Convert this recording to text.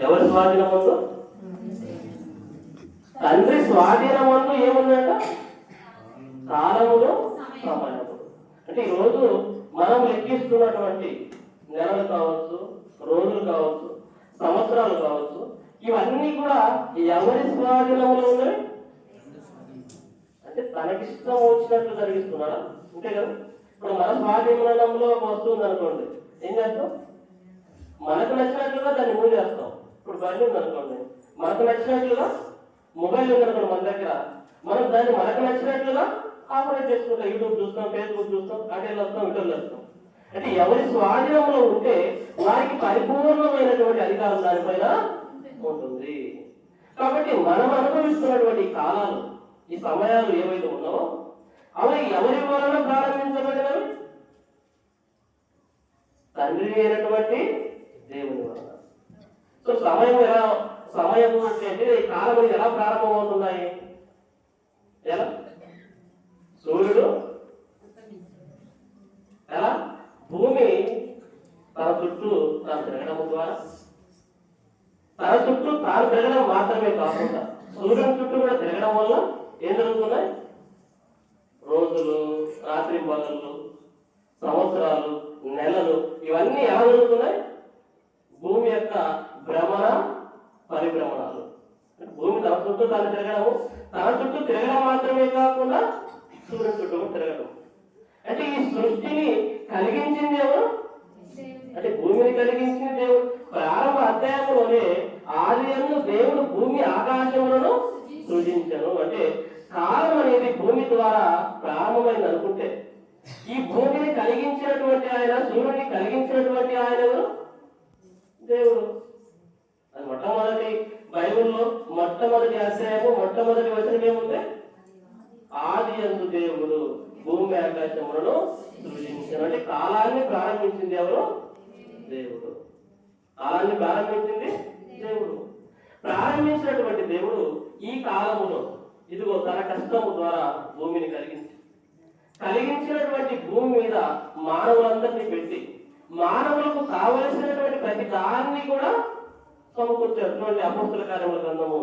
ఎవరి స్వాధీనమందు? తండ్రి స్వాధీనమందు ఏముందంట? కాలములు, సమయములు. అంటే ఈరోజు మనం లెక్కిస్తున్నటువంటి నెలలు కావచ్చు, రోజులు కావచ్చు, సంవత్సరాలు కావచ్చు, ఇవన్నీ కూడా ఎవరి స్వాధీనంలో ఉన్నవి? అంటే తనకిష్టం వచ్చినట్లు జరిగిస్తున్నాడా? అంతే కదా. ఇప్పుడు మన స్వాధీనంలో ఒక వస్తువు ఉంది అనుకోండి, ఏం చేస్తాం? మనకు నచ్చినట్లుగా దాన్ని మూవ్ చేస్తాం. ఇప్పుడు బండి ఉంది అనుకోండి, మనకు నచ్చినట్లుగా మొబైల్ ఉంది అనుకోండి మన దగ్గర, మనం దాన్ని మనకు నచ్చినట్లుగా ఆపరేట్ చేసుకుంటాం. యూట్యూబ్ చూస్తాం, ఫేస్బుక్ చూస్తాం, అటెల్ వస్తాం, ఇటెల్ వస్తాం. అంటే ఎవరి స్వాధీనంలో ఉంటే వారికి పరిపూర్ణమైనటువంటి అధికారం దానిపైన ఉంటుంది. కాబట్టి మనం అనుభవిస్తున్నటువంటి కాలాలు, ఈ సమయాలు ఏవైతే ఉన్నావో అవి ఎవరి వలన ప్రారంభించబడినవి? తండ్రి అయినటువంటి దేవుని వలన. సో సమయం అంటే ఈ కాలం ఎలా ప్రారంభమవుతున్నాయి? ఎలా? సూర్యుడు ఎలా? భూమి తన చుట్టూ తాను తిరగడం ద్వారా, తన చుట్టూ తాను తిరగడం మాత్రమే కాకుండా సూర్యుని చుట్టూ కూడా తిరగడం వల్ల ఏం జరుగుతున్నాయి? రోజులు, రాత్రి పగళ్ళు, సంవత్సరాలు, నెలలు, ఇవన్నీ ఎలా జరుగుతున్నాయి? భూమి యొక్క భ్రమణ పరిభ్రమణాలు. భూమి తన చుట్టూ తాను తిరగడము, తన చుట్టూ తిరగడం మాత్రమే కాకుండా సూర్యుని చుట్టూ తిరగడం. అంటే ఈ సృష్టిని కలిగించింది ఎవరు? అంటే భూమిని కలిగించింది దేవుడు. ప్రారంభ అధ్యాయంలోనే ఆదియందు దేవుడు భూమి ఆకాశములను సృజించను. అంటే కాలం అనేది భూమి ద్వారా ప్రారంభమైంది అనుకుంటే, ఈ భూమిని కలిగించినటువంటి ఆయన, సూర్యుడిని కలిగించినటువంటి ఆయన ఎవరు? దేవుడు. అది మొట్టమొదటి బైబిల్లో మొట్టమొదటి అధ్యాయము, మొట్టమొదటి వచనం ఏముంది? ఆదియందు దేవుడు భూమి ఆకాశములను సృజించను. అంటే కాలాన్ని ప్రారంభించింది ఎవరు? దేవుడు. కాలాన్ని ప్రారంభించింది దేవుడు. ప్రారంభించినటువంటి దేవుడు ఈ కాలములో ఇదిగో తన కష్టము ద్వారా భూమిని కలిగించినటువంటి భూమి మీద మానవులందరినీ పెట్టి మానవులకు కావలసినటువంటి ప్రతి దాన్ని కూడా సమకూర్చారు. అపోస్తల కార్యముల గ్రంథము